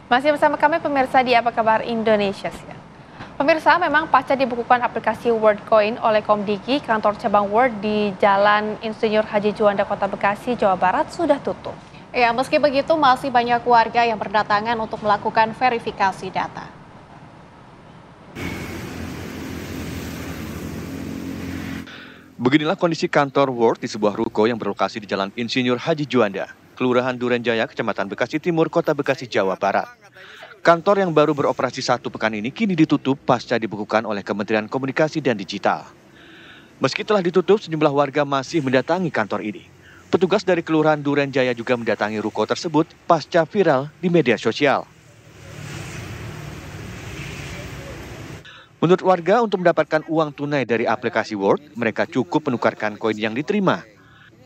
Masih bersama kami pemirsa di Apa Kabar Indonesia Siang. Pemirsa, memang pasca dibekukan aplikasi WorldCoin oleh Komdigi, kantor cabang World di Jalan Insinyur Haji Juanda, Kota Bekasi, Jawa Barat sudah tutup. Ya, meski begitu masih banyak warga yang berdatangan untuk melakukan verifikasi data. Beginilah kondisi kantor World di sebuah ruko yang berlokasi di Jalan Insinyur Haji Juanda, Kelurahan Durenjaya, Kecamatan Bekasi Timur, Kota Bekasi, Jawa Barat. Kantor yang baru beroperasi 1 pekan ini kini ditutup pasca dibekukan oleh Kementerian Komunikasi dan Digital. Meski telah ditutup, sejumlah warga masih mendatangi kantor ini. Petugas dari Kelurahan Durenjaya juga mendatangi ruko tersebut pasca viral di media sosial. Menurut warga, untuk mendapatkan uang tunai dari aplikasi World, mereka cukup menukarkan koin yang diterima.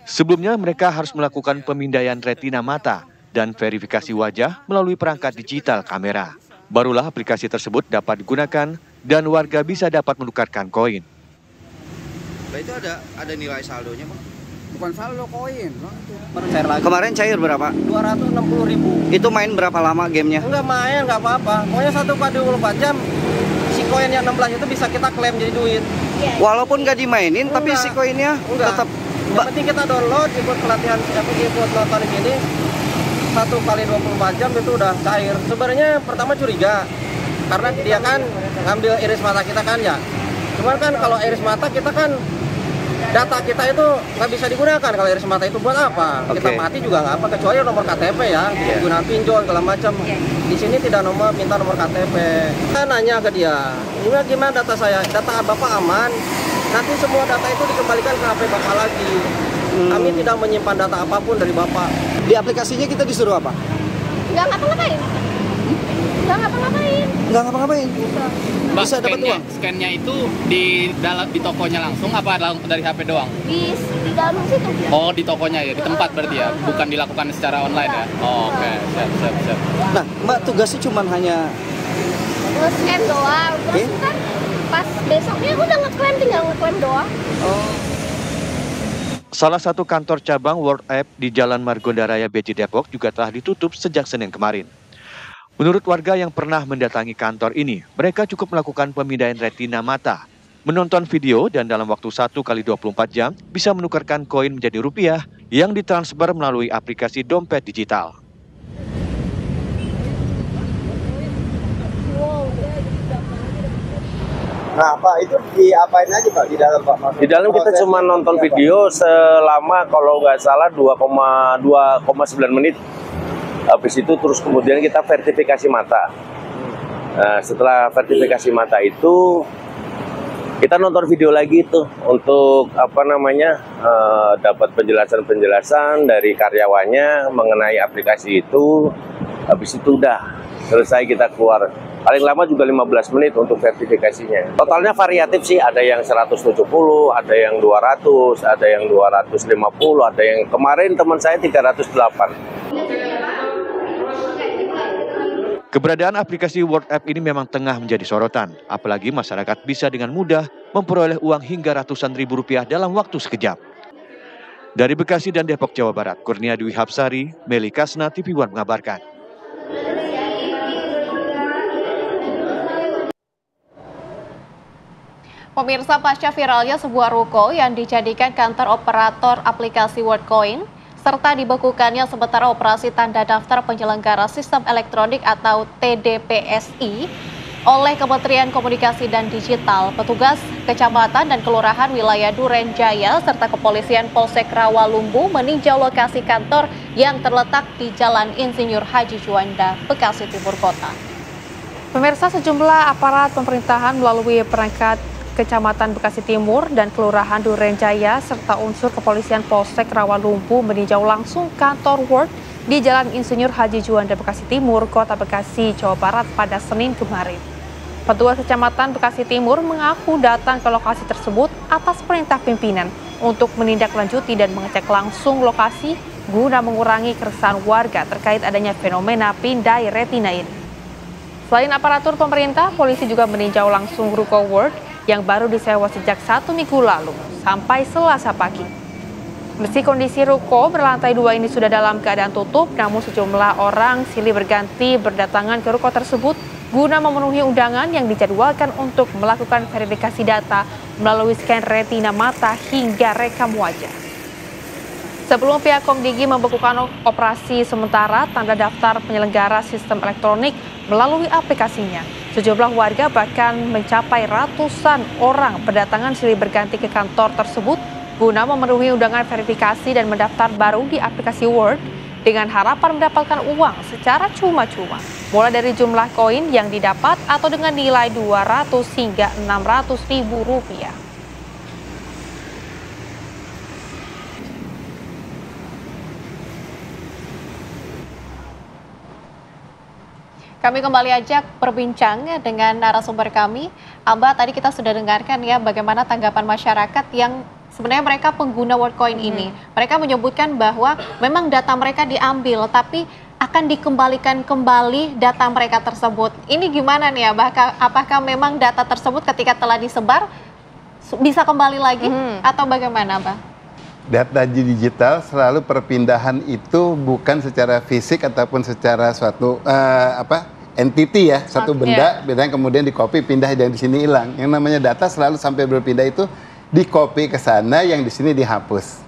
Sebelumnya, mereka harus melakukan pemindaian retina mata dan verifikasi wajah melalui perangkat digital kamera. Barulah aplikasi tersebut dapat digunakan dan warga bisa dapat menukarkan koin. Itu ada nilai saldonya, Bang? Bukan saldo, koin. Kemarin cair berapa? 260.000. Itu main berapa lama gamenya? Enggak main, enggak apa-apa. Pokoknya 1x24 jam, si koin yang 16 itu bisa kita klaim jadi duit. Walaupun nggak dimainin, tapi si koinnya tetap. Yang penting kita download, ikut pelatihan, ikut nonton ini, 1x24 jam itu udah cair. Sebenarnya pertama curiga, karena dia kan ngambil iris mata kita kan ya. Cuman kan kalau iris mata kita kan, data kita itu nggak bisa digunakan. Kalau iris mata itu buat apa? Kita mati juga nggak apa, kecuali nomor KTP ya, guna pinjol segala macam. Di sini tidak minta nomor KTP. Saya nanya ke dia, gimana data saya? Data Bapak aman? Nanti semua data itu dikembalikan ke HP Bapak lagi. Kami tidak menyimpan data apapun dari Bapak. Di aplikasinya kita disuruh apa? Nggak ngapa-ngapain. Nggak ngapa-ngapain. Nggak ngapa-ngapain. Bisa dapat uang. Scan-nya itu di tokonya langsung apa dari HP doang? Di dalam situ. Oh, di tokonya ya, di tempat berarti ya, bukan dilakukan secara online ya. Oh, oke, siap. Nah, Mbak tugasnya cuma hanya Nge-scan doang. Terus kan pas besoknya udah ngeklaim, tinggal ngeklaim doang. Salah satu kantor cabang World App di Jalan Margonda Raya Beji Depok juga telah ditutup sejak Senin kemarin. Menurut warga yang pernah mendatangi kantor ini, mereka cukup melakukan pemindaian retina mata, menonton video dan dalam waktu 1x24 jam bisa menukarkan koin menjadi rupiah yang ditransfer melalui aplikasi dompet digital. Nah, Pak, itu diapain aja, Pak, di dalam, Pak? Di dalam kita cuma nonton video selama kalau nggak salah 2,9 menit. Habis itu terus kemudian kita verifikasi mata. Nah, setelah verifikasi mata itu kita nonton video lagi tuh untuk dapat penjelasan dari karyawannya mengenai aplikasi itu. Habis itu udah selesai, kita keluar. Paling lama juga 15 menit untuk verifikasinya. Totalnya variatif sih, ada yang 170, ada yang 200, ada yang 250, ada yang kemarin teman saya 308. Keberadaan aplikasi World App ini memang tengah menjadi sorotan, apalagi masyarakat bisa dengan mudah memperoleh uang hingga ratusan ribu rupiah dalam waktu sekejap. Dari Bekasi dan Depok, Jawa Barat, Kurnia Dwi Hapsari, Meli Kasna, TV One mengabarkan. Pemirsa, pasca viralnya sebuah ruko yang dijadikan kantor operator aplikasi WorldCoin, serta dibekukannya sementara operasi tanda daftar penyelenggara sistem elektronik atau TDPSI oleh Kementerian Komunikasi dan Digital, petugas kecamatan dan kelurahan wilayah Durenjaya serta kepolisian Polsek Rawalumbu meninjau lokasi kantor yang terletak di Jalan Insinyur Haji Juanda, Bekasi Timur Kota. Pemirsa, sejumlah aparat pemerintahan melalui perangkat Kecamatan Bekasi Timur dan Kelurahan Durenjaya serta unsur kepolisian Polsek Rawalumbu meninjau langsung kantor World di Jalan Insinyur Haji Juanda, Bekasi Timur, Kota Bekasi, Jawa Barat pada Senin kemarin. Petugas Kecamatan Bekasi Timur mengaku datang ke lokasi tersebut atas perintah pimpinan untuk menindaklanjuti dan mengecek langsung lokasi guna mengurangi keresahan warga terkait adanya fenomena pindai retina ini. Selain aparatur pemerintah, polisi juga meninjau langsung ruko World yang baru disewa sejak 1 minggu lalu sampai Selasa pagi. Meski kondisi ruko berlantai 2 ini sudah dalam keadaan tutup, namun sejumlah orang silih berganti berdatangan ke ruko tersebut guna memenuhi undangan yang dijadwalkan untuk melakukan verifikasi data melalui scan retina mata hingga rekam wajah. Sebelum pihak Komdigi membekukan operasi sementara tanda daftar penyelenggara sistem elektronik melalui aplikasinya, sejumlah warga bahkan mencapai ratusan orang berdatangan silih berganti ke kantor tersebut guna memenuhi undangan verifikasi dan mendaftar baru di aplikasi Word dengan harapan mendapatkan uang secara cuma-cuma, mulai dari jumlah koin yang didapat atau dengan nilai 200 hingga 600 ribu rupiah. Kami kembali ajak berbincang dengan narasumber kami. Amba, tadi kita sudah dengarkan ya bagaimana tanggapan masyarakat yang sebenarnya mereka pengguna WorldCoin ini. Mereka menyebutkan bahwa memang data mereka diambil, tapi akan dikembalikan kembali data mereka tersebut. Ini gimana nih ya? Apakah memang data tersebut ketika telah disebar bisa kembali lagi atau bagaimana, Mbak? Data digital selalu perpindahan itu bukan secara fisik ataupun secara suatu entity ya, satu benda yang kemudian di-copy pindah dan di sini hilang. Yang namanya data selalu sampai berpindah itu di-copy ke sana, yang di sini dihapus.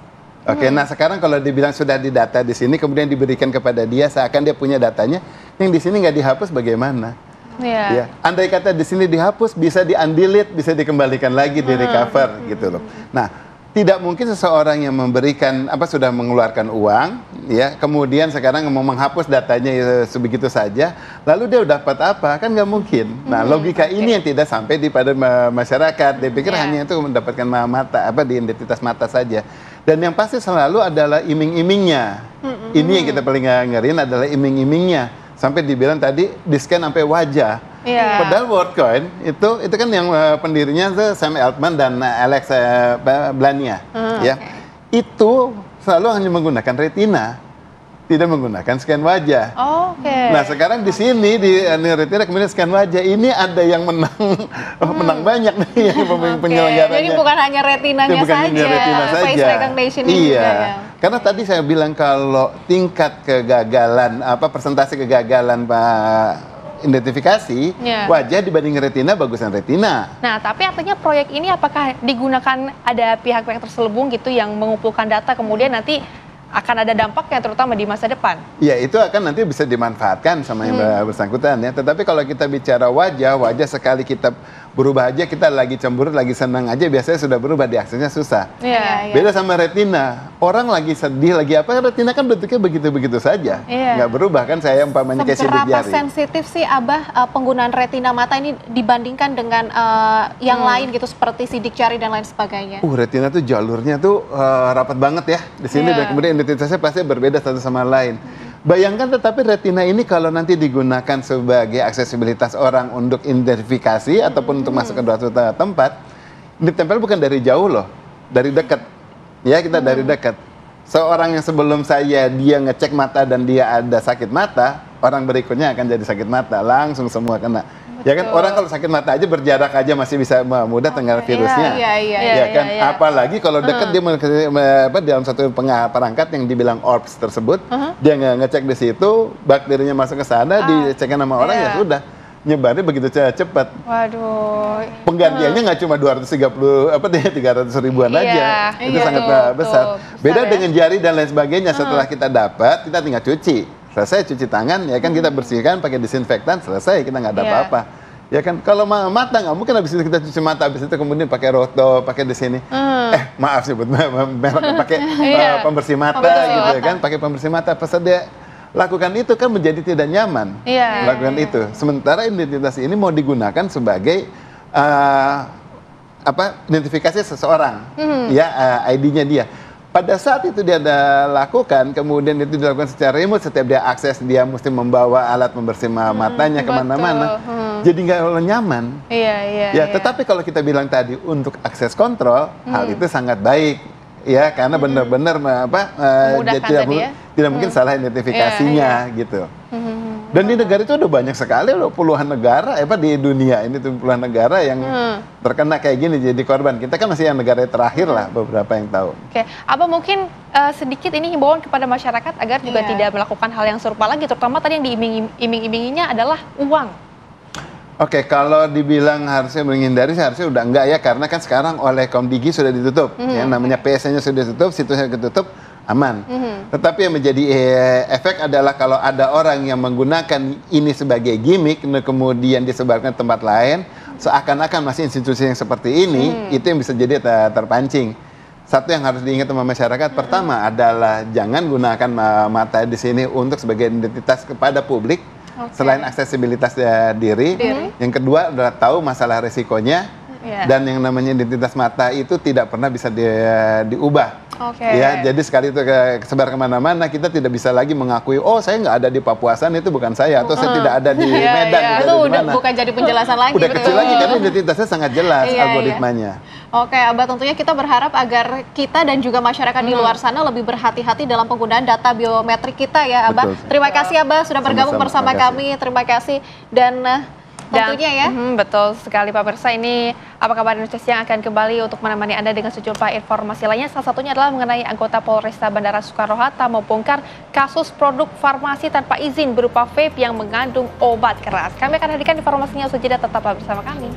Oke, nah sekarang kalau dibilang sudah didata di sini kemudian diberikan kepada dia seakan dia punya datanya, yang di sini nggak dihapus bagaimana? Ya, andai kata di sini dihapus bisa di-undelete, bisa dikembalikan lagi, di-recover gitu loh. Nah, tidak mungkin seseorang yang memberikan sudah mengeluarkan uang ya kemudian sekarang mau menghapus datanya sebegitu saja lalu dia dapat apa, kan nggak mungkin. Nah, logika ini yang tidak sampai pada masyarakat. Dia pikir hanya itu mendapatkan mata di identitas mata saja, dan yang pasti selalu adalah iming-imingnya. Ini yang kita paling ngeriin adalah iming-imingnya, sampai dibilang tadi di scan sampai wajah. Padahal WorldCoin itu kan yang pendirinya Sam Altman dan Alex Blania, ya. Itu selalu hanya menggunakan retina, tidak menggunakan scan wajah. Nah, sekarang di sini di retina kemudian scan wajah, ini ada yang menang banyak nih yang penyelenggaranya. Jadi bukan hanya retinanya saja, face recognition juga ya. Karena tadi saya bilang kalau tingkat kegagalan persentase kegagalan identifikasi wajah dibanding retina, bagusan retina. Nah, tapi artinya proyek ini apakah digunakan ada pihak-pihak terselubung gitu yang mengumpulkan data kemudian nanti akan ada dampaknya terutama di masa depan? Ya, itu akan nanti bisa dimanfaatkan sama yang bersangkutan ya. Tetapi kalau kita bicara wajah sekali kita berubah aja, kita lagi cemburu, lagi senang aja biasanya sudah berubah, diaksesnya susah. Beda sama retina. Orang lagi sedih, lagi retina kan bentuknya begitu-begitu saja. Nggak berubah kan, saya umpamanya kayak sidik jari. Seberapa sensitif sih Abah penggunaan retina mata ini dibandingkan dengan yang lain gitu seperti sidik jari dan lain sebagainya? Retina tuh jalurnya tuh rapat banget ya di sini, dan kemudian identitasnya pasti berbeda satu sama lain. Bayangkan, tetapi retina ini kalau nanti digunakan sebagai aksesibilitas orang untuk identifikasi ataupun untuk masuk ke suatu tempat, ditempel bukan dari jauh loh, dari dekat. Ya, kita dari dekat. Seorang yang sebelum dia ngecek mata dan dia ada sakit mata, orang berikutnya akan jadi sakit mata, langsung semua kena. Ya kan, orang kalau sakit mata aja berjarak aja masih bisa mudah terkena virusnya. Ya kan, apalagi kalau dekat dia dalam satu perangkat yang dibilang ORPS tersebut, dia ngecek di situ, bakterinya masuk ke sana, dicekkan sama orang ya sudah. Nyebarnya begitu cepat. Waduh. Penggantiannya nggak cuma 300 ribuan aja. Itu sangat besar. Beda dengan jari dan lain sebagainya. Setelah kita dapat, kita tinggal cuci. Selesai cuci tangan, ya kan, kita bersihkan pakai disinfektan, selesai, kita nggak ada apa-apa. Ya kan, kalau mata nggak mungkin habis itu kita cuci mata, habis itu kemudian pakai roto, pakai di sini. Maaf sebut merek, pakai pembersih mata gitu ya kan, pakai pembersih mata. Pas dia lakukan itu kan menjadi tidak nyaman. Lakukan itu. Sementara identitas ini mau digunakan sebagai identifikasi seseorang, ID-nya dia. Pada saat itu dia lakukan, kemudian itu dilakukan secara remote, setiap dia akses dia mesti membawa alat pembersih matanya kemana-mana, jadi nggak nyaman. Tetapi kalau kita bilang tadi untuk akses kontrol, hal itu sangat baik, ya, karena benar-benar tidak mungkin salah identifikasinya gitu. Dan di negara itu udah banyak sekali loh, puluhan negara, di dunia ini tuh puluhan negara yang terkena kayak gini jadi korban. Kita kan masih yang negara terakhir lah beberapa yang tahu. Oke, Abah mungkin sedikit ini himbauan kepada masyarakat agar juga tidak melakukan hal yang serupa lagi, terutama tadi yang diiming-iminginya adalah uang. Oke, kalau dibilang harusnya menghindari, harusnya udah enggak ya, karena kan sekarang oleh Komdigi sudah ditutup, yang namanya PSN-nya sudah ditutup, situsnya ditutup, aman. Tetapi yang menjadi efek adalah kalau ada orang yang menggunakan ini sebagai gimmick, kemudian disebarkan ke tempat lain, seakan-akan masih institusi yang seperti ini, itu yang bisa jadi terpancing. Satu yang harus diingat sama masyarakat, pertama adalah jangan gunakan mata di sini untuk sebagai identitas kepada publik, selain aksesibilitas diri. Yang kedua adalah tahu masalah resikonya, dan yang namanya identitas mata itu tidak pernah bisa diubah. Ya, jadi sekali itu kesebar kemana-mana, kita tidak bisa lagi mengakui, oh saya nggak ada di Papuasan, itu bukan saya, atau saya tidak ada di Medan. Itu udah bukan jadi penjelasan lagi. Udah kecil lagi, karena identitasnya sangat jelas algoritmanya. Oke, Abah, tentunya kita berharap agar kita dan juga masyarakat di luar sana lebih berhati-hati dalam penggunaan data biometrik kita ya, Abah. Terima kasih, Abah, sudah bergabung bersama kami. Terima kasih. Dan tentunya ya. Betul sekali Pak Mirsa, ini Apa Kabar Indonesia Siang akan kembali untuk menemani Anda dengan sejumlah informasi lainnya. Salah satunya adalah mengenai anggota Polresta Bandara Soekarno-Hatta membongkar kasus produk farmasi tanpa izin berupa vape yang mengandung obat keras. Kami akan hadirkan informasinya usai jeda, tetaplah bersama kami.